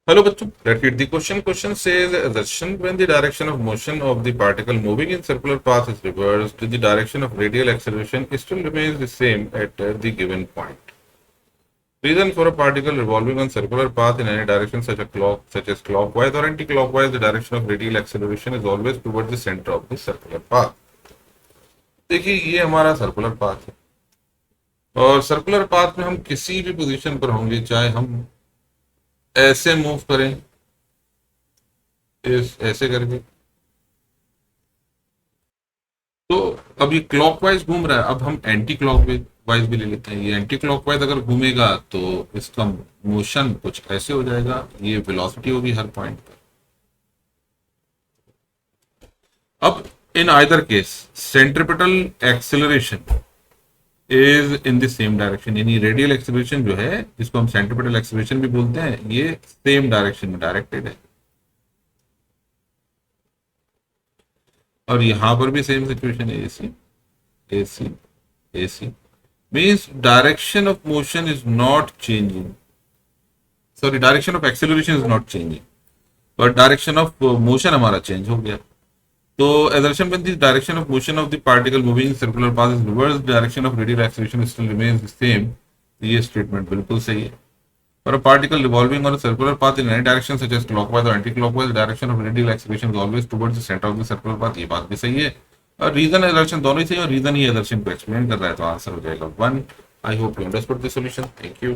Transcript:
Hello, bachcho. Let's read the question. Question says assertion when the direction of motion of the particle moving in circular path is reversed, the direction of radial acceleration still remains the same at the given point. Reason for a particle revolving on circular path in any direction such as clockwise or anti-clockwise, the direction of radial acceleration is always towards the center of the circular path. देखिए ये हमारा circular path है और circular path में हम किसी भी position पर होंगे, चाहे हम ऐसे मूव करें, इस ऐसे करके, तो अब ये क्लॉकवाइज घूम रहा है। अब हम एंटी क्लॉकवाइज भी ले लेते हैं। ये एंटी क्लॉकवाइज अगर घूमेगा तो इसका मोशन कुछ ऐसे हो जाएगा, ये वेलोसिटी होगी हर पॉइंट पर। अब in either case centripetal acceleration is in the same direction, यानी रेडियल एक्सेलरेशन जो है, जिसको हम सेंट्रिपिटल एक्सेलरेशन भी बोलते हैं, ये सेम डायरेक्शन में डायरेक्टेड है। और यहां पर भी सेम सिचुएशन है, AC AC AC means direction of motion is not changing, sorry direction of acceleration is not changing, but direction of motion हमारा चेंज हो गया। तो assertion when the direction of motion of the particle moving in circular path is reversed, direction of radial acceleration still remains the same। ये statement बिल्कुल सही है। For a particle revolving on a circular path in any direction such as clockwise or anti-clockwise, direction of radial acceleration is always towards the center of the circular path। ये बात भी सही है और रीजन assertion दोनों ही सही है और रीजन ही assertion को एक्सप्लेन कर रहा है, तो आंसर हो जाएगा 1। I hope you understood the solution. Thank you.